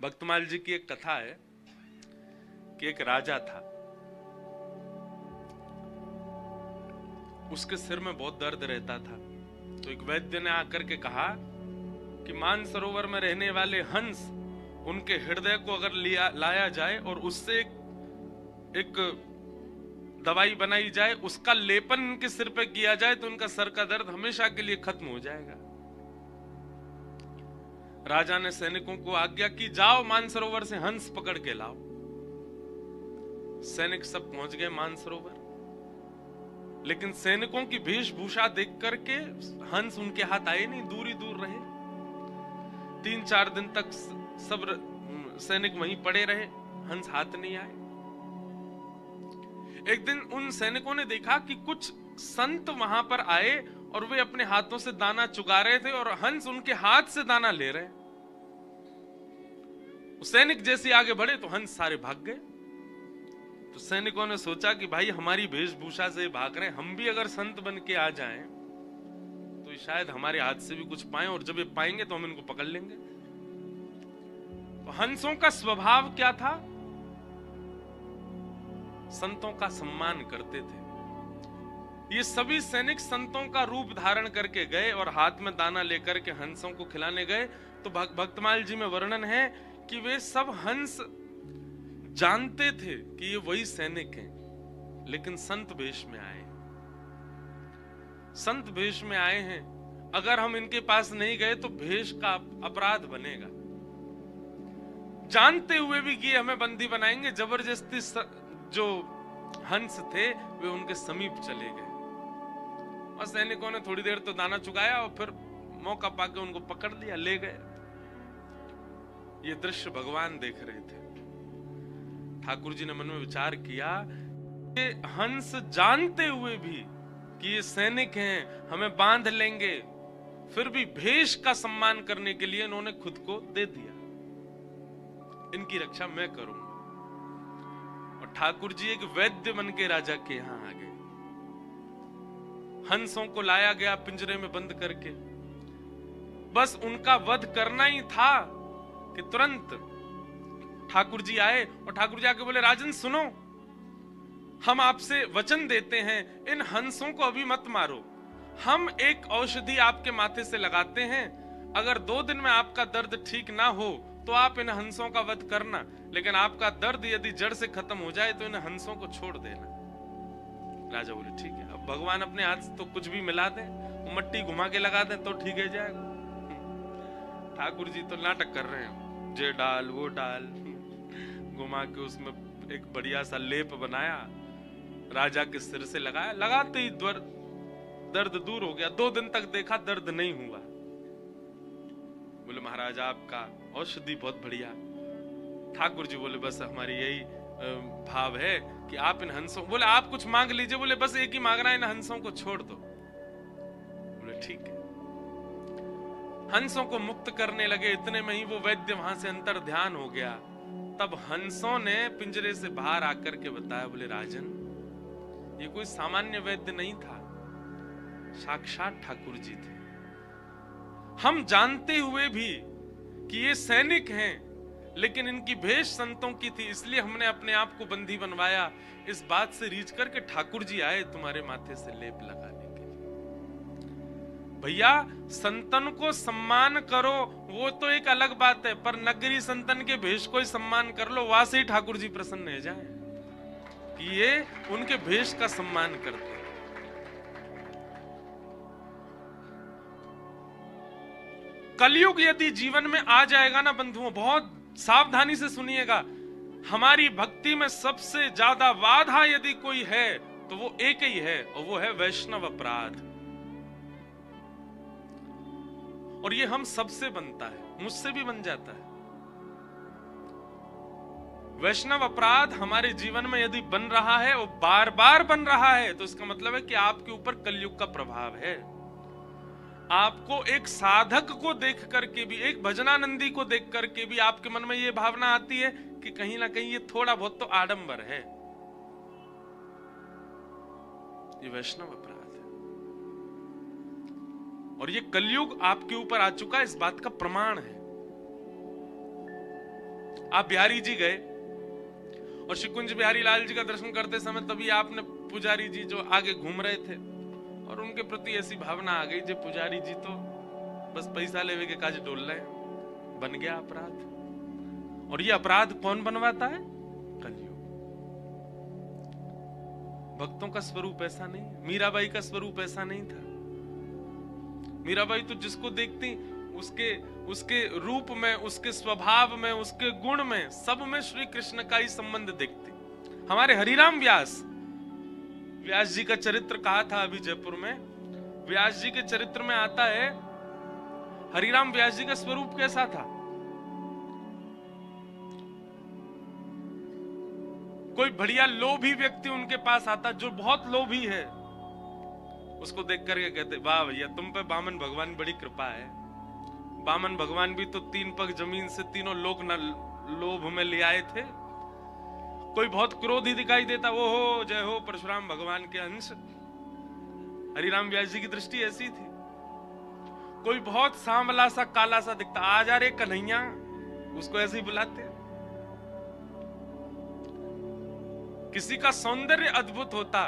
भक्तमाल जी की एक कथा है कि एक राजा था, उसके सिर में बहुत दर्द रहता था। तो एक वैद्य ने आकर के कहा कि मानसरोवर में रहने वाले हंस, उनके हृदय को अगर लाया जाए और उससे एक दवाई बनाई जाए, उसका लेपन उनके सिर पे किया जाए तो उनका सर का दर्द हमेशा के लिए खत्म हो जाएगा। राजा ने सैनिकों को आज्ञा की, जाओ मानसरोवर से हंस पकड़ के लाओ। सैनिक सब पहुंच गए मानसरोवर, लेकिन सैनिकों की वेशभूषा देख करके हंस उनके हाथ आए नहीं, दूर ही दूर रहे। 3-4 दिन तक सब सैनिक वहीं पड़े रहे, हंस हाथ नहीं आए। एक दिन उन सैनिकों ने देखा कि कुछ संत वहां पर आए और वे अपने हाथों से दाना चुगा रहे थे और हंस उनके हाथ से दाना ले रहे। सैनिक जैसे आगे बढ़े तो हंस सारे भाग गए। तो सैनिकों ने सोचा कि भाई हमारी वेशभूषा से भाग रहे हैं, हम भी अगर संत बन के आ जाएं तो शायद हमारे हाथ से भी कुछ पाएं, और जब ये पाएंगे तो हम इनको पकड़ लेंगे। तो हंसों का स्वभाव क्या था? संतों का सम्मान करते थे। ये सभी सैनिक संतों का रूप धारण करके गए और हाथ में दाना लेकर के हंसों को खिलाने गए। तो भक्तमाल जी में वर्णन है कि वे सब हंस जानते थे कि ये वही सैनिक हैं, लेकिन संत वेश में आए, संत वेश में आए हैं। अगर हम इनके पास नहीं गए तो भेष का अपराध बनेगा। जानते हुए भी कि हमें बंदी बनाएंगे, जबरदस्ती जो हंस थे वे उनके समीप चले गए और सैनिकों ने थोड़ी देर तो दाना चुगाया और फिर मौका पाके उनको पकड़ लिया, ले गए। ये दृश्य भगवान देख रहे थे। ठाकुर जी ने मन में विचार किया कि हंस जानते हुए भी कि ये सैनिक हैं, हमें बांध लेंगे, फिर भी भेष का सम्मान करने के लिए इन्होंने खुद को दे दिया। इनकी रक्षा मैं करूंगा। और ठाकुर जी एक वैद्य बन के राजा के यहां आ गए। हंसों को लाया गया पिंजरे में बंद करके, बस उनका वध करना ही था कि तुरंत ठाकुर जी आए और ठाकुर जी आके बोले, राजन सुनो, हम आपसे वचन देते हैं, इन हंसों को अभी मत मारो। हम एक औषधि आपके माथे से लगाते हैं, अगर 2 दिन में आपका दर्द ठीक ना हो तो आप इन हंसों का वध करना, लेकिन आपका दर्द यदि जड़ से खत्म हो जाए तो इन हंसों को छोड़ देना। राजा बोले ठीक है। अब भगवान अपने हाथ से तो कुछ भी मिला दे, मट्टी घुमा के लगा दे तो ठीक है जाएगा। ठाकुर जी तो नाटक कर रहे हैं, जे डाल वो डाल, घुमा के उसमें एक बढ़िया सा लेप बनाया, राजा के सिर से लगाया, लगाते ही दर्द दूर हो गया। 2 दिन तक देखा दर्द नहीं हुआ। बोले महाराज आपका औषधि बहुत बढ़िया। ठाकुर जी बोले बस हमारी यही भाव है कि आप इन हंसों, बोले आप कुछ मांग लीजिए, बोले बस एक ही मांग रहा है, इन हंसों को छोड़ दो। बोले ठीक है। हंसों को मुक्त करने लगे, इतने में ही वो वैद्य वहां से अंतर ध्यान हो गया। तब हंसों ने पिंजरे से बाहर आकर के बताया, बोले राजन ये कोई सामान्य वैद्य नहीं था, साक्षात ठाकुर जी थे। हम जानते हुए भी कि ये सैनिक हैं, लेकिन इनकी भेष संतों की थी, इसलिए हमने अपने आप को बंदी बनवाया। इस बात से रीझ करके ठाकुर जी आए तुम्हारे माथे से लेप लगाने के लिए। भैया संतन को सम्मान करो, वो तो एक अलग बात है, पर नगरी संतन के भेष को ही सम्मान कर लो, वहां से ही ठाकुर जी प्रसन्न हो जाए कि ये उनके भेष का सम्मान करते हैं। कलयुग यदि जीवन में आ जाएगा ना बंधुओं, बहुत सावधानी से सुनिएगा, हमारी भक्ति में सबसे ज्यादा बाधा यदि कोई है तो वो एक ही है, और वो है वैष्णव अपराध। और ये हम सबसे बनता है, मुझसे भी बन जाता है। वैष्णव अपराध हमारे जीवन में यदि बन रहा है और बार बार बन रहा है तो इसका मतलब है कि आपके ऊपर कलयुग का प्रभाव है। आपको एक साधक को देख करके भी, एक भजनानंदी को देख करके भी आपके मन में यह भावना आती है कि कहीं ना कहीं ये थोड़ा बहुत तो आडंबर है। ये वैष्णव अपराध है और ये कलयुग आपके ऊपर आ चुका है, इस बात का प्रमाण है। आप बिहारी जी गए और शिकुंज बिहारी लाल जी का दर्शन करते समय तभी आपने पुजारी जी जो आगे घूम रहे थे और उनके प्रति ऐसी भावना आ गई, जो पुजारी जी तो बस पैसा लेवे के काज डोल रहे हैं, बन गया अपराध। और ये अपराध कौन बनवाता है? कलयुग। भक्तों का स्वरूप ऐसा नहीं, मीराबाई का स्वरूप ऐसा नहीं था। मीराबाई तो जिसको देखती उसके रूप में, उसके स्वभाव में, उसके गुण में, सब में श्री कृष्ण का ही संबंध देखती। हमारे हरिराम व्यास जी का चरित्र कहा था अभी जयपुर में, व्यास जी के चरित्र में आता है हरिराम व्यास जी का स्वरूप कैसा था। कोई बढ़िया लोभी व्यक्ति उनके पास आता, जो बहुत लोभी है, उसको देख करके कहते, वाह भैया तुम पे बामन भगवान बड़ी कृपा है। बामन भगवान भी तो 3 पग जमीन से तीनों लोग न लोभ में ले आए थे। कोई बहुत क्रोधी दिखाई देता, वो हो जय हो परशुराम भगवान के अंश। हरिराम व्यास जी की दृष्टि ऐसी थी। कोई बहुत सांवला सा काला सा दिखता, आ जा रे कन्हैया, उसको ऐसे ही बुलाते। किसी का सौंदर्य अद्भुत होता,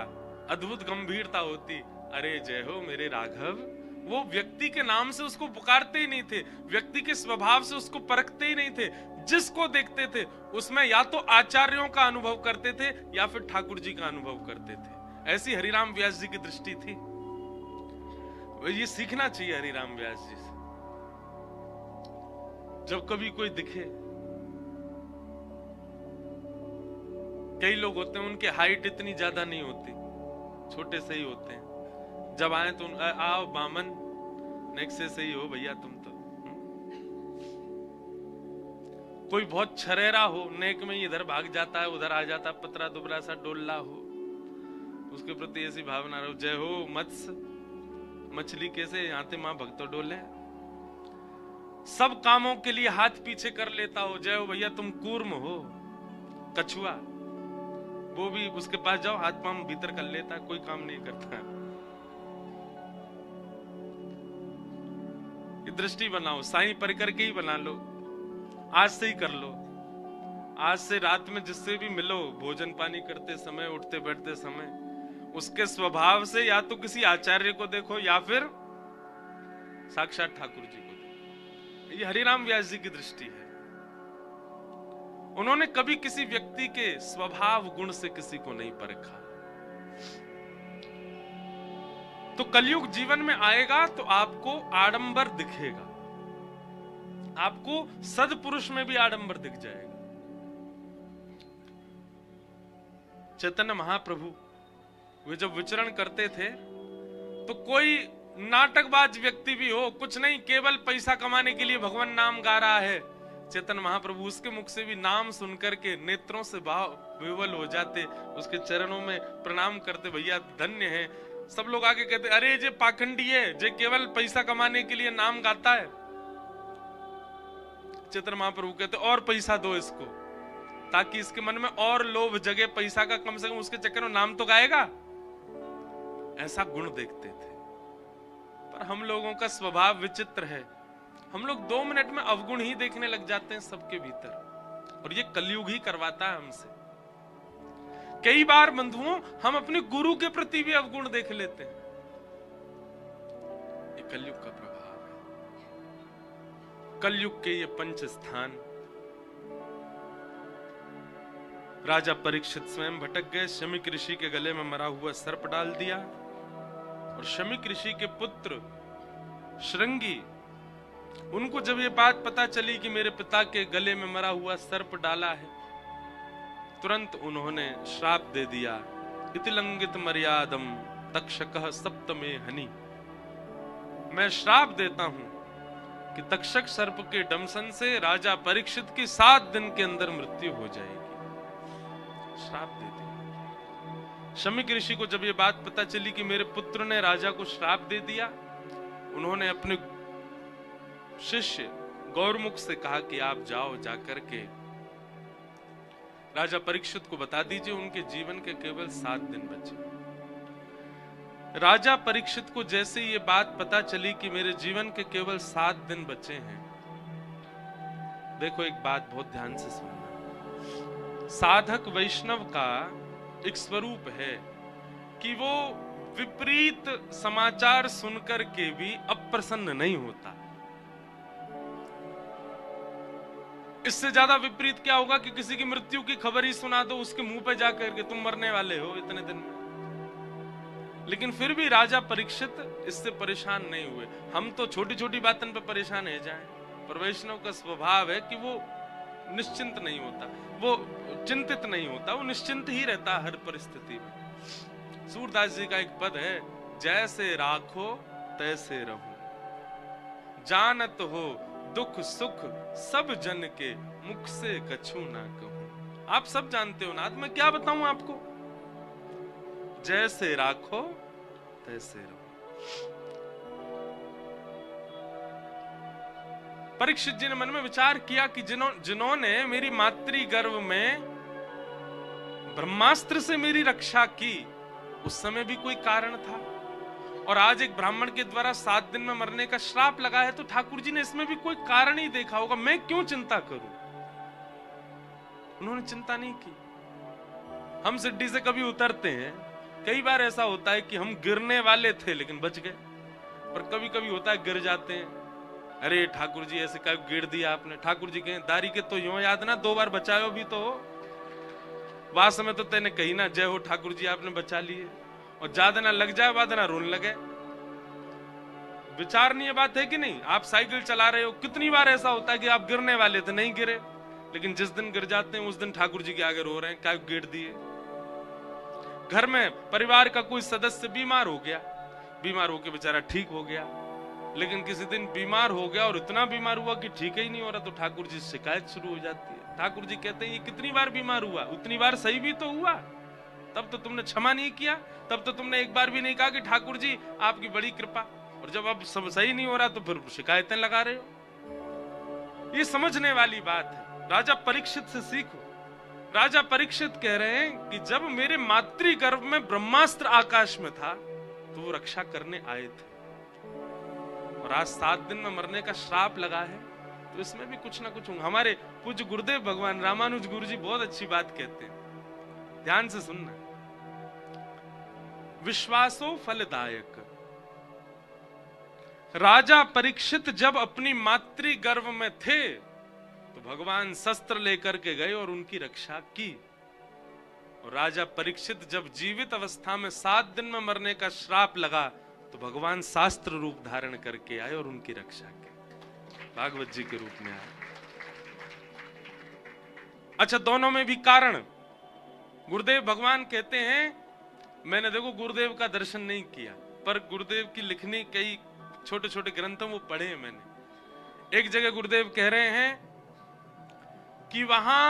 अद्भुत गंभीरता होती, अरे जय हो मेरे राघव, वो व्यक्ति के नाम से उसको पुकारते ही नहीं थे, व्यक्ति के स्वभाव से उसको परखते ही नहीं थे। जिसको देखते थे उसमें या तो आचार्यों का अनुभव करते थे या फिर ठाकुर जी का अनुभव करते थे। ऐसी हरिराम व्यास जी की दृष्टि थी। ये सीखना चाहिए हरिराम व्यास जी से। जब कभी कोई दिखे, कई लोग होते हैं उनके हाइट इतनी ज्यादा नहीं होती, छोटे से ही होते हैं। जब आए तो आओ बामन, नेक्स्ट से ही हो भैया तुम तो। कोई बहुत छरेरा हो, नेक में इधर भाग जाता है उधर आ जाता, पतरा दुबरा सा डोल्ला हो, उसके प्रति ऐसी भावना रहो, जय हो मत्स्य, मछली कैसे आते मां भक्तों डोले। सब कामों के लिए हाथ पीछे कर लेता हो, जय हो भैया तुम कूर्म हो, कछुआ, वो भी उसके पास जाओ हाथ पांव भीतर कर लेता, कोई काम नहीं करता। ये दृष्टि बनाओ, साईं परिकर के ही बना लो, आज से ही कर लो। आज से रात में जिससे भी मिलो, भोजन पानी करते समय, उठते बैठते समय, उसके स्वभाव से या तो किसी आचार्य को देखो या फिर साक्षात ठाकुर जी को देखो। ये हरिराम व्यास जी की दृष्टि है। उन्होंने कभी किसी व्यक्ति के स्वभाव गुण से किसी को नहीं परखा। तो कलयुग जीवन में आएगा तो आपको आडंबर दिखेगा, आपको सदपुरुष में भी आडंबर दिख जाएगा। चैतन्य महाप्रभु वे जब विचरण करते थे तो कोई नाटकबाज व्यक्ति भी हो, कुछ नहीं, केवल पैसा कमाने के लिए भगवान नाम गा रहा है, चैतन्य महाप्रभु उसके मुख से भी नाम सुनकर के नेत्रों से भाव विवल हो जाते, उसके चरणों में प्रणाम करते, भैया धन्य है। सब लोग आके कहते, अरे जे पाखंडी है, जे केवल पैसा कमाने के लिए नाम गाता है। चैतन्य महाप्रभु कहते, और पैसा दो इसको, ताकि इसके मन में और लोभ जगे पैसा का, कम से कम उसके चक्कर में नाम तो गाएगा। ऐसा गुण देखते थे। पर हम लोगों का स्वभाव विचित्र है, हम लोग 2 मिनट में अवगुण ही देखने लग जाते हैं सबके भीतर, और ये कलयुग ही करवाता है हमसे। कई बार बंधुओं हम अपने गुरु के प्रति भी अवगुण देख लेते हैं। ये कलयुग का प्रभाव है। कलयुग के ये 5 स्थान, राजा परीक्षित स्वयं भटक गए, शमीक ऋषि के गले में मरा हुआ सर्प डाल दिया, और शमीक ऋषि के पुत्र श्रृंगी, उनको जब ये बात पता चली कि मेरे पिता के गले में मरा हुआ सर्प डाला है, तुरंत उन्होंने श्राप दे दिया, इति लंघित मर्यादम तक्षकः सप्तमे हनि। मैं श्राप देता हूं कि तक्षक सर्प के डंसन से राजा परीक्षित की 7 दिन के अंदर मृत्यु हो जाएगी। श्राप दे दिया। शमीक ऋषि को जब ये बात पता चली कि मेरे पुत्र ने राजा को श्राप दे दिया, उन्होंने अपने शिष्य गौरमुख से कहा कि आप जाओ, जाकर के राजा परीक्षित को बता दीजिए उनके जीवन के केवल 7 दिन बचे। राजा परीक्षित को जैसे ये बात पता चली कि मेरे जीवन के केवल 7 दिन बचे हैं, देखो एक बात बहुत ध्यान से सुनना, साधक वैष्णव का एक स्वरूप है कि वो विपरीत समाचार सुनकर के भी अप्रसन्न नहीं होता। इससे ज्यादा विपरीत क्या होगा कि किसी की मृत्यु की खबर ही सुना दो उसके मुंह पे जाकर के तुम मरने वाले हो इतने दिन में। लेकिन फिर भी राजा परीक्षित इससे परेशान नहीं हुए। हम तो छोटी छोटी बातों पे परेशान है जाएं, पर वैष्णव का स्वभाव है कि वो निश्चिंत नहीं होता, वो चिंतित नहीं होता, वो निश्चिंत ही रहता हर परिस्थिति में। सूरदास जी का एक पद है, जैसे राखो तैसे रहो, जानत हो दुख सुख सब जन के, मुख से कछु ना कहूं। आप सब जानते हो ना, मैं क्या बताऊं आपको। जैसे राखो तैसे रहो। परीक्षित जी ने मन में विचार किया कि जिन्होंने मेरी मातृ गर्भ में ब्रह्मास्त्र से मेरी रक्षा की, उस समय भी कोई कारण था, और आज एक ब्राह्मण के द्वारा 7 दिन में मरने का श्राप लगा है, तो ठाकुर जी ने इसमें भी कोई कारण ही देखा होगा, मैं क्यों चिंता करूं। उन्होंने चिंता नहीं की। हम सिड्डी से कभी उतरते हैं, कई बार ऐसा होता है कि हम गिरने वाले थे लेकिन बच गए, पर कभी कभी होता है गिर जाते हैं, अरे ठाकुर जी ऐसे क्या गिर दिया आपने। ठाकुर जी कहें, दारी के तो यूं याद ना, 2 बार बचायो भी तो हो, वास में तो तेने कही ना, जय हो ठाकुर जी आपने बचा लिए। और ज्यादा ना लग जाए, बाद ना रोने लगे। विचारणीय बात है कि नहीं। आप साइकिल चला रहे हो, कितनी बार ऐसा होता है कि आप गिरने वाले थे, नहीं गिरे, लेकिन जिस दिन गिर जाते हैं उस दिन ठाकुर जी के आगे रो रहे हैं, क्या गिर दिए। घर में परिवार का कोई सदस्य बीमार हो गया, बीमार होकर बेचारा ठीक हो गया, लेकिन किसी दिन बीमार हो गया और इतना बीमार हुआ कि ठीक ही नहीं हो रहा, तो ठाकुर जी से शिकायत शुरू हो जाती है। ठाकुर जी कहते हैं, ये कितनी बार बीमार हुआ, उतनी बार सही भी तो हुआ, तब तो तुमने क्षमा नहीं किया, तब तो तुमने एक बार भी नहीं कहा कि ठाकुर जी आपकी बड़ी कृपा, और जब अब सब सही नहीं हो रहा तो फिर शिकायतें लगा रहे हो। ये समझने वाली बात है, राजा परीक्षित से सीखो। राजा परीक्षित कह रहे हैं कि जब मेरे मातृ गर्भ में ब्रह्मास्त्र आकाश में था तो वो रक्षा करने आए थे, और आज 7 दिन में मरने का श्राप लगा है, तो इसमें भी कुछ ना कुछ होगा। हमारे पूज्य गुरुदेव भगवान रामानुज गुरु जी बहुत अच्छी बात कहते हैं, ध्यान से सुनना। विश्वासो फलदायक। राजा परीक्षित जब अपनी मातृ गर्भ में थे तो भगवान शस्त्र लेकर के गए और उनकी रक्षा की, और राजा परीक्षित जब जीवित अवस्था में 7 दिन में मरने का श्राप लगा तो भगवान शास्त्र रूप धारण करके आए और उनकी रक्षा की, भागवत जी के रूप में आए। अच्छा, दोनों में भी कारण। गुरुदेव भगवान कहते हैं, मैंने देखो गुरुदेव का दर्शन नहीं किया, पर गुरुदेव की लिखनी कई छोटे छोटे ग्रंथों वो पढ़े हैं मैंने। एक जगह गुरुदेव कह रहे हैं कि वहां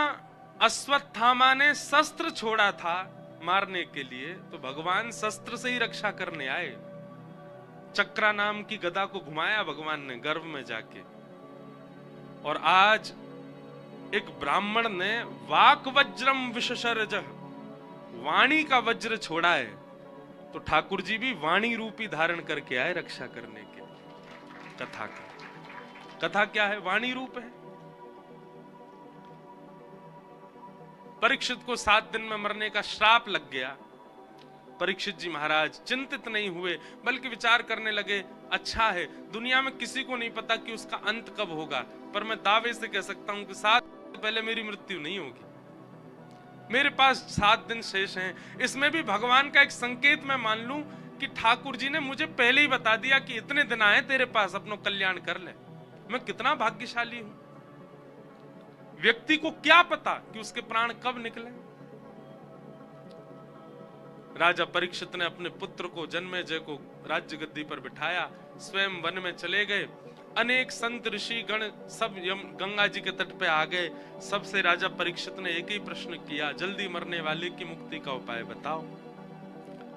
अश्वत्थामा ने शस्त्र छोड़ा था मारने के लिए, तो भगवान शस्त्र से ही रक्षा करने आए। चक्रा नाम की गदा को घुमाया भगवान ने गर्भ में जाके, और आज एक ब्राह्मण ने वाक वज्रम विशशरजः, वाणी का वज्र छोड़ा है, तो ठाकुर जी भी वाणी रूपी धारण करके आए रक्षा करने के। कथा का कथा क्या है? वाणी रूप है। परीक्षित को 7 दिन में मरने का श्राप लग गया। परीक्षित जी महाराज चिंतित नहीं हुए, बल्कि विचार करने लगे, अच्छा है, दुनिया में किसी को नहीं पता कि उसका अंत कब होगा, पर मैं दावे से कह सकता हूं कि 7 दिन पहले मेरी मृत्यु नहीं होगी। मेरे पास 7 दिन शेष हैं। इसमें भी भगवान का एक संकेत मैं मान लूं कि ठाकुर जी ने मुझे पहले ही बता दिया कि इतने दिन आए तेरे पास, अपना कल्याण कर ले। मैं कितना भाग्यशाली हूं। व्यक्ति को क्या पता कि उसके प्राण कब निकले। राजा परीक्षित ने अपने पुत्र को जन्मेजय को राज्य गद्दी पर बिठाया, स्वयं वन में चले गए। अनेक संत ऋषि गण सब गंगा जी के तट पे आ गए। सबसे राजा परीक्षित ने एक ही प्रश्न किया, जल्दी मरने वाले की मुक्ति का उपाय बताओ।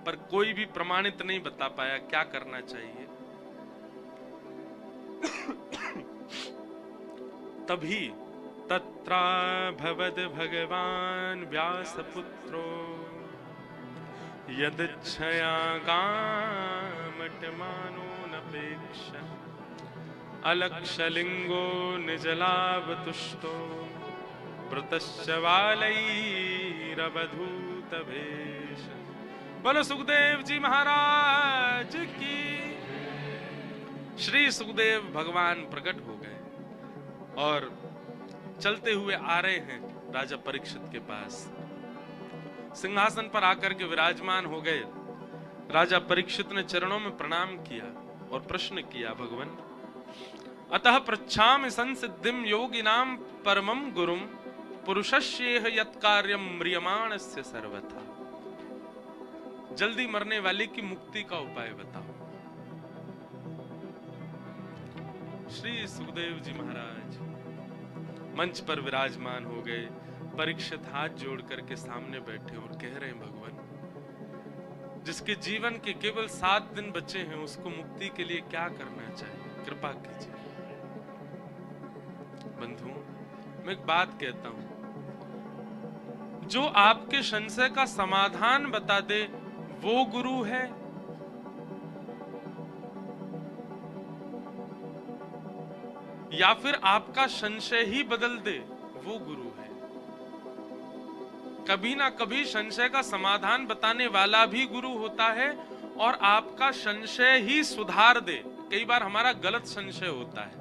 पर कोई भी प्रमाणित नहीं बता पाया क्या करना चाहिए। तभी तत्रा भवद भगवान व्यासपुत्रो यदच्छया गामटमानो नपेक्ष अलक्षलिंगो निजलाभ तुष्टो वृतश्च बालैरवधूत भेष। बोलो सुखदेव जी महाराज की। श्री सुखदेव भगवान प्रकट हो गए और चलते हुए आ रहे हैं राजा परीक्षित के पास। सिंहासन पर आकर के विराजमान हो गए। राजा परीक्षित ने चरणों में प्रणाम किया और प्रश्न किया, भगवान अतः पृच्छामि संसिद्धिं योगिनां परमं गुरुं पुरुषस्येह यत्कार्यं म्रियमाणस्य सर्वथा। जल्दी मरने वाले की मुक्ति का उपाय बताओ। श्री सुखदेव जी महाराज मंच पर विराजमान हो गए। परीक्षित हाथ जोड़ करके सामने बैठे और कह रहे हैं, भगवान जिसके जीवन के केवल 7 दिन बचे हैं उसको मुक्ति के लिए क्या करना चाहिए, कृपा कीजिए। बंधुओं, मैं एक बात कहता हूं, जो आपके संशय का समाधान बता दे वो गुरु है, या फिर आपका संशय ही बदल दे वो गुरु है। कभी ना कभी संशय का समाधान बताने वाला भी गुरु होता है और आपका संशय ही सुधार दे। कई बार हमारा गलत संशय होता है,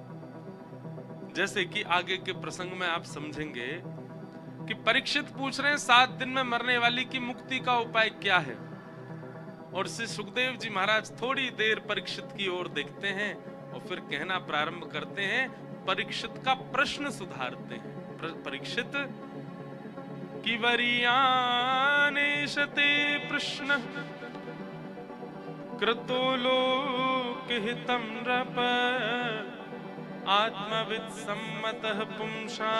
जैसे कि आगे के प्रसंग में आप समझेंगे कि परीक्षित पूछ रहे हैं 7 दिन में मरने वाली की मुक्ति का उपाय क्या है, और श्री सुखदेव जी महाराज थोड़ी देर परीक्षित की ओर देखते हैं और फिर कहना प्रारंभ करते हैं, परीक्षित का प्रश्न सुधारते हैं। परीक्षित कि वरीयानेशते प्रश्न कृतो लोकहितं नृप आत्मविद सम्मतः पुंसा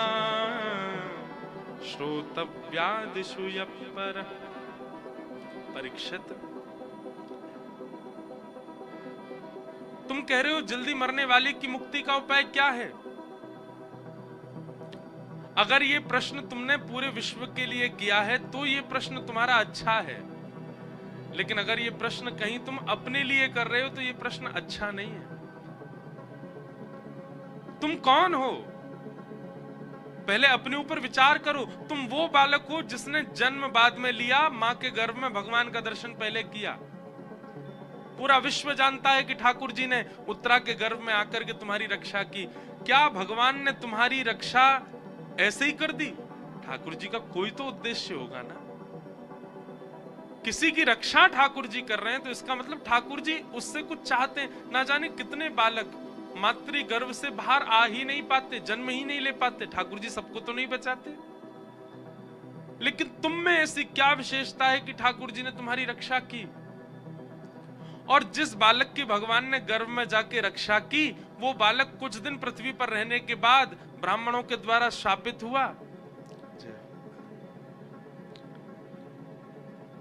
श्रोतव्यादिषु यपर। परीक्षित, तुम कह रहे हो जल्दी मरने वाले की मुक्ति का उपाय क्या है। अगर ये प्रश्न तुमने पूरे विश्व के लिए किया है तो ये प्रश्न तुम्हारा अच्छा है, लेकिन अगर ये प्रश्न कहीं तुम अपने लिए कर रहे हो तो ये प्रश्न अच्छा नहीं है। तुम कौन हो, पहले अपने ऊपर विचार करो। तुम वो बालक हो जिसने जन्म बाद में लिया, मां के गर्भ में भगवान का दर्शन पहले किया। पूरा विश्व जानता है कि ठाकुर जी ने उत्तरा के गर्भ में आकर के तुम्हारी रक्षा की। क्या भगवान ने तुम्हारी रक्षा ऐसे ही कर दी? ठाकुर जी का कोई तो उद्देश्य होगा ना। किसी की रक्षा ठाकुर जी कर रहे हैं तो इसका मतलब ठाकुर जी उससे कुछ चाहते हैं। ना जाने कितने बालक मातृ गर्भ से बाहर आ ही नहीं पाते, जन्म ही नहीं ले पाते। ठाकुर जी सबको तो नहीं बचाते, लेकिन तुम में ऐसी क्या विशेषता है कि ठाकुर जी ने तुम्हारी रक्षा की? और जिस बालक की भगवान ने गर्भ में जाके रक्षा की, वो बालक कुछ दिन पृथ्वी पर रहने के बाद ब्राह्मणों के द्वारा शापित हुआ।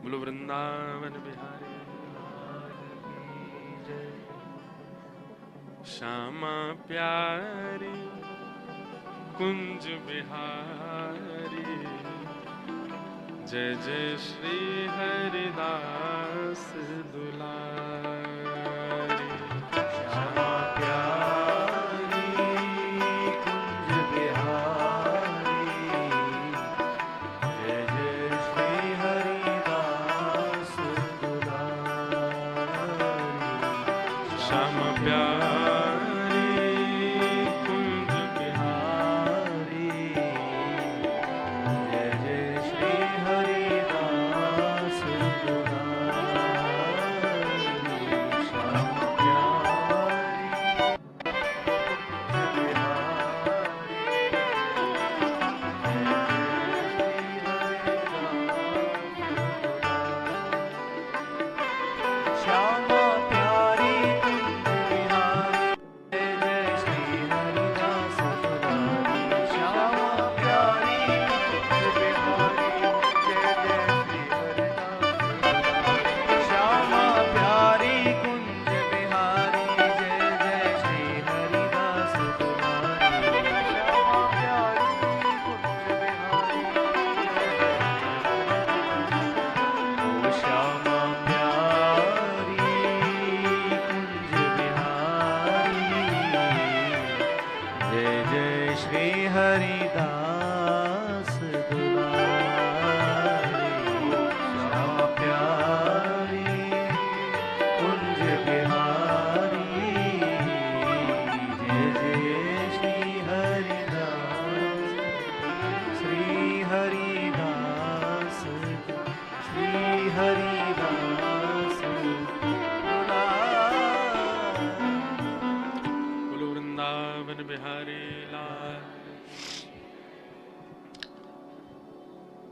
बोलो वृंदावन बिहारी श्यामा प्यारी कुंज बिहारी, जय जय श्री हरिदास दुलारी। श्यामा प्यारी कुंज बिहारी, जय जय श्री हरिदास दुलारी। श्यामा प्यारी कुंज बिहारी, जय जय श्री हरिदास दुलारी।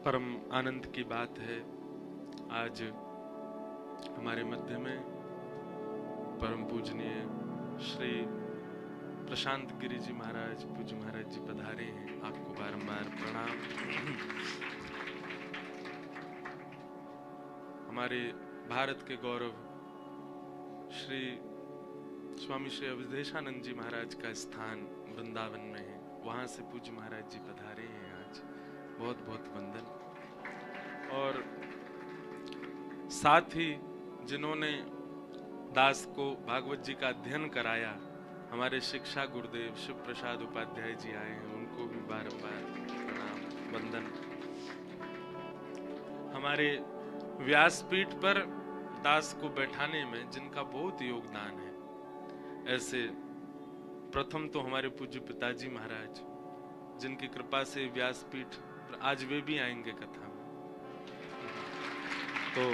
परम आनंद की बात है, आज हमारे मध्य में परम पूजनीय श्री प्रशांत गिरी जी महाराज, पूज्य महाराज जी पधारे हैं। आपको बारंबार प्रणाम। हमारे भारत के गौरव श्री स्वामी श्री अवधेशानंद जी महाराज का स्थान वृंदावन में है, वहां से पूज्य महाराज जी पधारे हैं। आज बहुत बहुत वंदन। और साथ ही जिन्होंने दास को भागवत जी का अध्ययन कराया, हमारे शिक्षा गुरुदेव शिव प्रसाद उपाध्याय जी आए हैं, उनको भी बारंबार प्रणाम वंदन। हमारे व्यासपीठ पर दास को बैठाने में जिनका बहुत योगदान है, ऐसे प्रथम तो हमारे पूज्य पिताजी महाराज, जिनकी कृपा से व्यासपीठ आज वे भी आएंगे कथा में। तो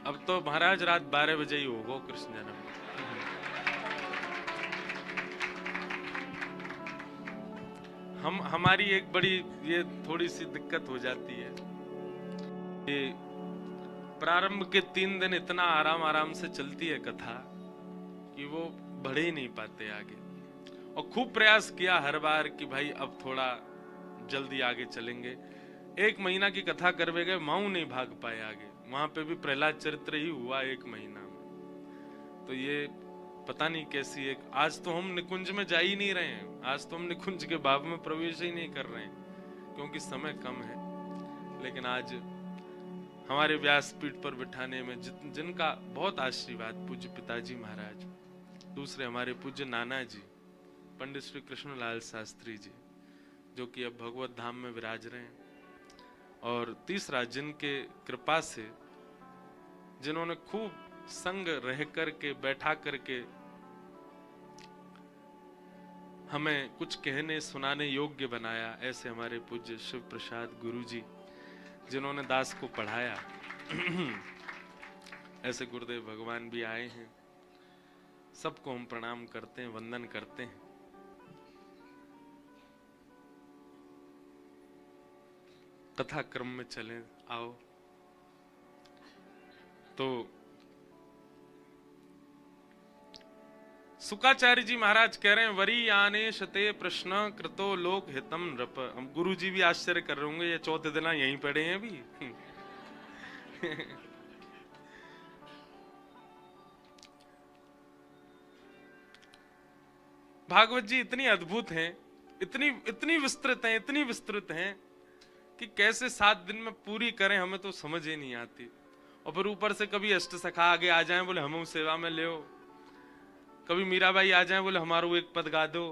अब तो महाराज रात 12 बजे ही होगा कृष्ण जन्म। हमारी एक बड़ी ये थोड़ी सी दिक्कत हो जाती है कि प्रारंभ के 3 दिन इतना आराम से चलती है कथा कि वो बढ़ ही नहीं पाते आगे। और खूब प्रयास किया हर बार कि भाई अब थोड़ा जल्दी आगे चलेंगे। 1 महीना की कथा करवे गए, माऊ नहीं भाग पाए आगे। वहां पे भी प्रहलाद चरित्र ही हुआ 1 महीना में। तो ये पता नहीं कैसी एक, आज तो हम निकुंज में जा ही नहीं रहे हैं, आज तो हम निकुंज के भाव में प्रवेश ही नहीं कर रहे हैं क्योंकि समय कम है। लेकिन आज हमारे व्यासपीठ पर बिठाने में जिनका बहुत आशीर्वाद, पूज्य पिताजी महाराज, दूसरे हमारे पूज्य नाना जी पंडित श्री कृष्णलाल शास्त्री जी, जो कि अब भगवत धाम में विराज रहे हैं, और तीसरा जिनके कृपा से, जिन्होंने खूब संग रह करके बैठा करके हमें कुछ कहने सुनाने योग्य बनाया, ऐसे हमारे पूज्य शिव प्रसाद गुरु जी, जिन्होंने दास को पढ़ाया। ऐसे गुरुदेव भगवान भी आए हैं। सबको हम प्रणाम करते हैं, वंदन करते हैं। कथा क्रम में चले, आओ। तो सुकाचार्य जी महाराज कह रहे हैं, वरी आने शते प्रश्न कृतो लोक हितम नृप। हम गुरु जी भी आश्चर्य कर रहे होंगे, ये 4थे दिन यहीं पढ़े हैं अभी। भागवत जी इतनी अद्भुत हैं, इतनी विस्तृत हैं, इतनी विस्तृत हैं कि कैसे 7 दिन में पूरी करें हमें तो समझ ही नहीं आती। और फिर ऊपर से कभी अष्ट सखा आगे आ जाएं, बोले हम सेवा में ले, कभी मीराबाई आ जाएं, बोले हमारो एक पद गा दो,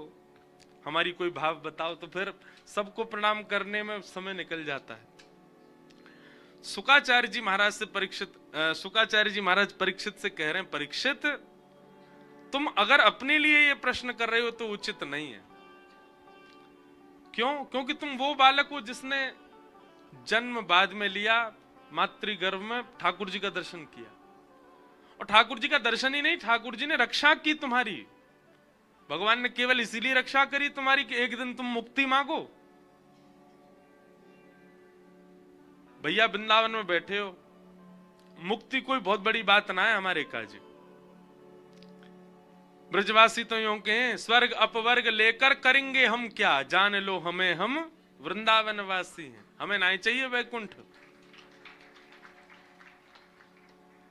हमारी कोई भाव बताओ, तो फिर सबको प्रणाम करने में समय निकल जाता है। सुकाचार्य जी महाराज से सुकाचार्य जी महाराज परीक्षित से कह रहे हैं, परीक्षित तुम अगर अपने लिए ये प्रश्न कर रहे हो तो उचित नहीं है। क्यों? क्योंकि तुम वो बालक हो जिसने जन्म बाद में लिया, मातृगर्भ में ठाकुर जी का दर्शन किया। और ठाकुर जी का दर्शन ही नहीं, ठाकुर जी ने रक्षा की तुम्हारी। भगवान ने केवल इसीलिए रक्षा करी तुम्हारी कि एक दिन तुम मुक्ति मांगो। भैया वृंदावन में बैठे हो, मुक्ति कोई बहुत बड़ी बात ना है हमारे काज। ब्रजवासी तो यूं के स्वर्ग अपवर्ग लेकर करेंगे हम क्या, जान लो हमें हम वृंदावन वासी हैं। हमें नहीं चाहिए वैकुंठ।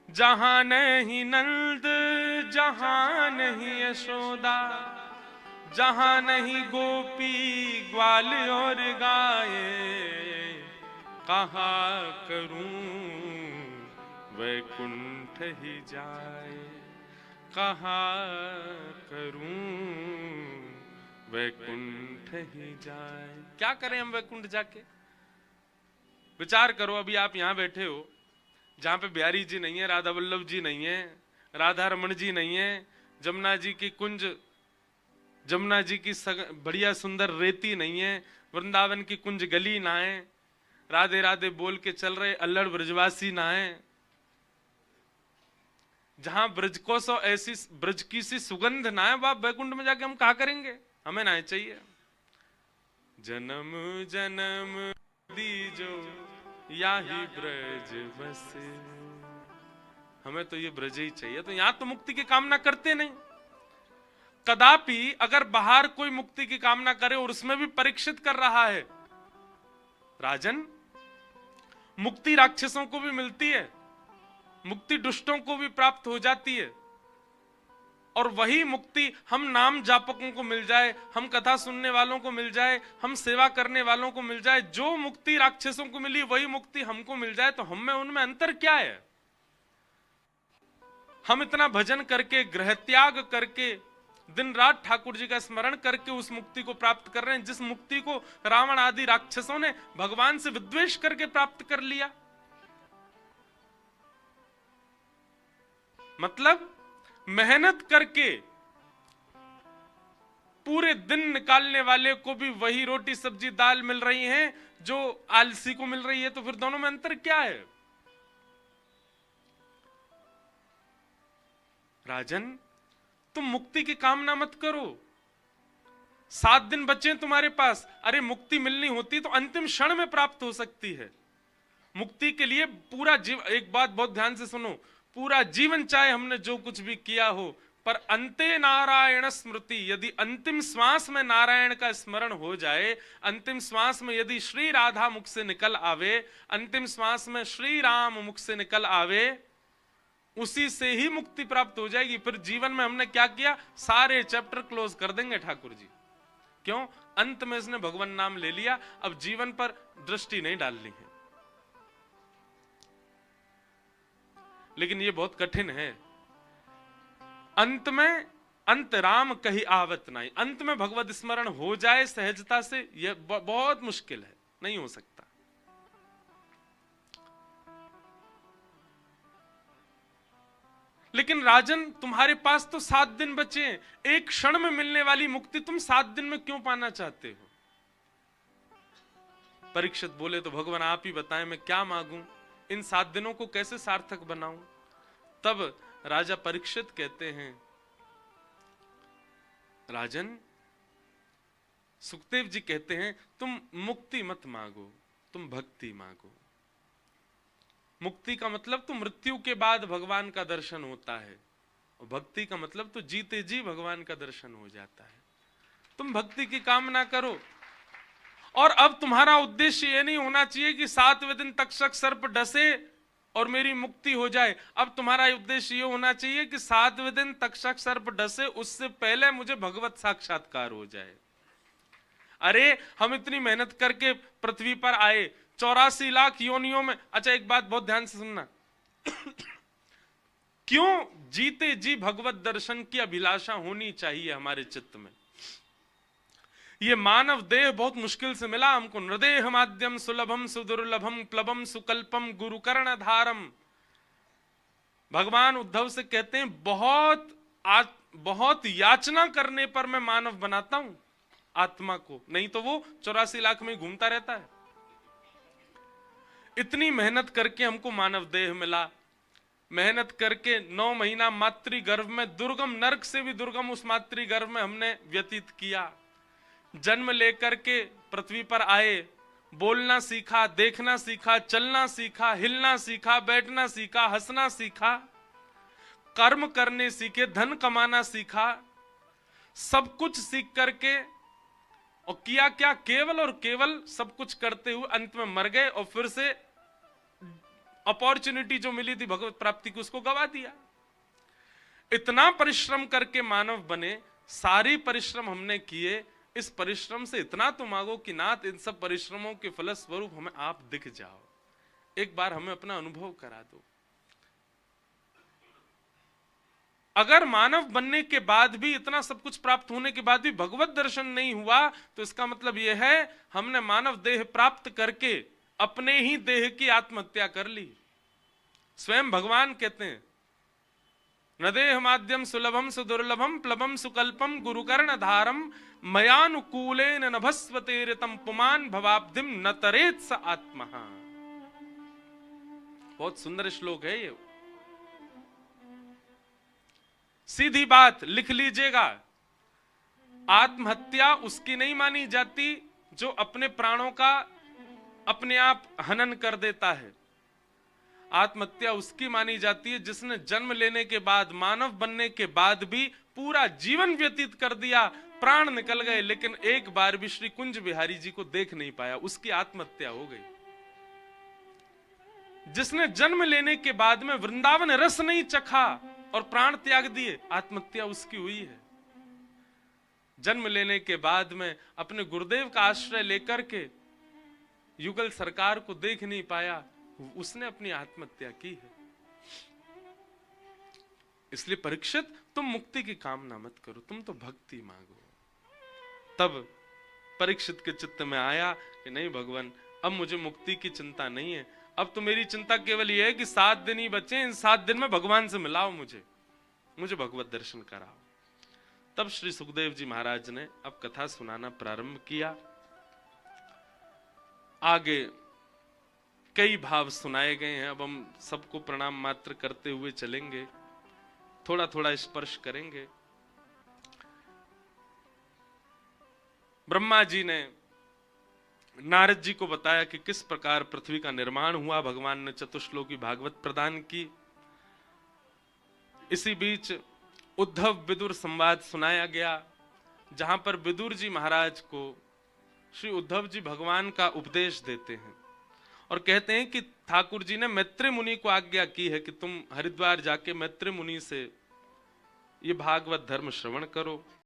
जहां नहीं नंद, जहां नहीं यशोदा, जहां नहीं गोपी ग्वाल और गाये, कहा करूं वैकुंठ ही जाए, कहा करूं वैकुंठ ही जाए। क्या करें हम वैकुंठ जाके? विचार करो, अभी आप यहां बैठे हो, जहां पे बिहारी जी नहीं है, राधा वल्लभ जी नहीं है, राधा रमन जी नहीं है, जमुना जी की कुंज, जमुना जी की बढ़िया सुंदर रेती नहीं है, वृंदावन की कुंज गली ना है, राधे राधे बोल के चल रहे अल्लड़ ब्रजवासी ना है, जहां ब्रज को सो ऐसी ब्रज की सी सुगंध ना है, वह वैकुंठ में जाके हम कहा करेंगे? हमें ना चाहिए। जन्म जन्म दीजो याही ब्रज बसे। हमें तो ये ब्रज ही चाहिए, तो यहां तो मुक्ति की कामना करते नहीं। कदापि अगर बाहर कोई मुक्ति की कामना करे और उसमें भी परीक्षित कर रहा है, राजन मुक्ति राक्षसों को भी मिलती है, मुक्ति दुष्टों को भी प्राप्त हो जाती है, और वही मुक्ति हम नाम जापकों को मिल जाए, हम कथा सुनने वालों को मिल जाए, हम सेवा करने वालों को मिल जाए, जो मुक्ति राक्षसों को मिली वही मुक्ति हमको मिल जाए, तो हम में उनमें अंतर क्या है? हम इतना भजन करके, ग्रह त्याग करके, दिन रात ठाकुर जी का स्मरण करके उस मुक्ति को प्राप्त कर रहे हैं, जिस मुक्ति को रावण आदि राक्षसों ने भगवान से विद्वेष करके प्राप्त कर लिया। मतलब मेहनत करके पूरे दिन निकालने वाले को भी वही रोटी सब्जी दाल मिल रही है जो आलसी को मिल रही है, तो फिर दोनों में अंतर क्या है? राजन तुम मुक्ति की कामना मत करो। 7 दिन बचे तुम्हारे पास, अरे मुक्ति मिलनी होती तो अंतिम क्षण में प्राप्त हो सकती है। मुक्ति के लिए पूरा जीवन, एक बात बहुत ध्यान से सुनो, पूरा जीवन चाहे हमने जो कुछ भी किया हो, पर अंते नारायण स्मृति, यदि अंतिम श्वास में नारायण का स्मरण हो जाए, अंतिम श्वास में यदि श्री राधा मुख से निकल आवे, अंतिम श्वास में श्री राम मुख से निकल आवे, उसी से ही मुक्ति प्राप्त हो जाएगी। फिर जीवन में हमने क्या किया? सारे चैप्टर क्लोज कर देंगे ठाकुर जी। क्यों? अंत में इसने भगवान नाम ले लिया, अब जीवन पर दृष्टि नहीं डालनी है। लेकिन ये बहुत कठिन है। अंत में अंत राम कही आवत नहीं, अंत में भगवत स्मरण हो जाए सहजता से, यह बहुत मुश्किल है, नहीं हो सकता। लेकिन राजन तुम्हारे पास तो 7 दिन बचे हैं, एक क्षण में मिलने वाली मुक्ति तुम 7 दिन में क्यों पाना चाहते हो? परीक्षित बोले तो भगवान आप ही बताएं मैं क्या मांगूं, इन 7 दिनों को कैसे सार्थक बनाऊं? तब राजा परीक्षित कहते हैं, राजन सुखदेव जी कहते हैं तुम मुक्ति मत मांगो, तुम भक्ति मांगो। मुक्ति का मतलब तो मृत्यु के बाद भगवान का दर्शन होता है, और भक्ति का मतलब तो जीते जी भगवान का दर्शन हो जाता है। तुम भक्ति की कामना करो। और अब तुम्हारा उद्देश्य यह नहीं होना चाहिए कि 7वें दिन तक्षक सर्प डसे और मेरी मुक्ति हो जाए। अब तुम्हारा उद्देश्य यह होना चाहिए कि 7वें दिन तक्षक सर्प डसे उससे पहले मुझे भगवत साक्षात्कार हो जाए। अरे हम इतनी मेहनत करके पृथ्वी पर आए, 84 लाख योनियों में। अच्छा एक बात बहुत ध्यान से सुनना क्यों जीते जी भगवत दर्शन की अभिलाषा होनी चाहिए हमारे चित्त में? ये मानव देह बहुत मुश्किल से मिला हमको। नृदेह माध्यम सुलभम सुदुर्लभम प्लबम सुकल्पम गुरुकर्ण धारम। भगवान उद्धव से कहते हैं बहुत याचना करने पर मैं मानव बनाता हूं आत्मा को, नहीं तो वो 84 लाख में घूमता रहता है। इतनी मेहनत करके हमको मानव देह मिला, मेहनत करके 9 महीना मातृ गर्भ में, दुर्गम नरक से भी दुर्गम उस मातृ गर्भ में हमने व्यतीत किया। जन्म लेकर के पृथ्वी पर आए, बोलना सीखा, देखना सीखा, चलना सीखा, हिलना सीखा, बैठना सीखा, हंसना सीखा, कर्म करने सीखे, धन कमाना सीखा, सब कुछ सीख करके और किया क्या? केवल और केवल सब कुछ करते हुए अंत में मर गए और फिर से अपॉर्चुनिटी जो मिली थी भगवत प्राप्ति की उसको गवा दिया। इतना परिश्रम करके मानव बने, सारी परिश्रम हमने किए, इस परिश्रम से इतना तो मांगो कि नाथ इन सब परिश्रमों के फलस्वरूप हमें आप दिख जाओ, एक बार हमें अपना अनुभव करा दो। अगर मानव बनने के बाद भी, इतना सब कुछ प्राप्त होने के बाद भी भगवत दर्शन नहीं हुआ, तो इसका मतलब यह है हमने मानव देह प्राप्त करके अपने ही देह की आत्महत्या कर ली। स्वयं भगवान कहते हैं नदेह माध्यम सुलभम सुदुर्लभम प्लबम सुकल्पम गुरुकर्ण धारम मयानुकूलेन नभस्वतेरितम पुमान भवाब्धिम न तरेत स आत्मा। बहुत सुंदर श्लोक है ये। सीधी बात लिख लीजिएगा, आत्महत्या उसकी नहीं मानी जाती जो अपने प्राणों का अपने आप हनन कर देता है। आत्महत्या उसकी मानी जाती है जिसने जन्म लेने के बाद, मानव बनने के बाद भी पूरा जीवन व्यतीत कर दिया, प्राण निकल गए, लेकिन एक बार भी श्री कुंज बिहारी जी को देख नहीं पाया, उसकी आत्महत्या हो गई। जिसने जन्म लेने के बाद में वृंदावन रस नहीं चखा और प्राण त्याग दिए, आत्महत्या उसकी हुई है। जन्म लेने के बाद में अपने गुरुदेव का आश्रय लेकर के युगल सरकार को देख नहीं पाया, उसने अपनी आत्महत्या की है। इसलिए परीक्षित, तुम मुक्ति की कामना मत करो, तुम तो भक्ति मांगो। तब परीक्षित के चित्त में आया कि नहीं भगवान, अब मुझे मुक्ति की चिंता नहीं है, अब तो मेरी चिंता केवल यह है कि 7 दिन ही बचे, इन 7 दिन में भगवान से मिलाओ, मुझे भगवत दर्शन कराओ। तब श्री सुखदेव जी महाराज ने अब कथा सुनाना प्रारंभ किया। आगे कई भाव सुनाए गए हैं, अब हम सबको प्रणाम मात्र करते हुए चलेंगे, थोड़ा थोड़ा स्पर्श करेंगे। ब्रह्मा जी ने नारद जी को बताया कि किस प्रकार पृथ्वी का निर्माण हुआ, भगवान ने चतुश्लोकी भागवत प्रदान की। इसी बीच उद्धव विदुर संवाद सुनाया गया, जहां पर विदुर जी महाराज को श्री उद्धव जी भगवान का उपदेश देते हैं और कहते हैं कि ठाकुर जी ने मैत्री मुनि को आज्ञा की है कि तुम हरिद्वार जाके मैत्री मुनि से ये भागवत धर्म श्रवण करो।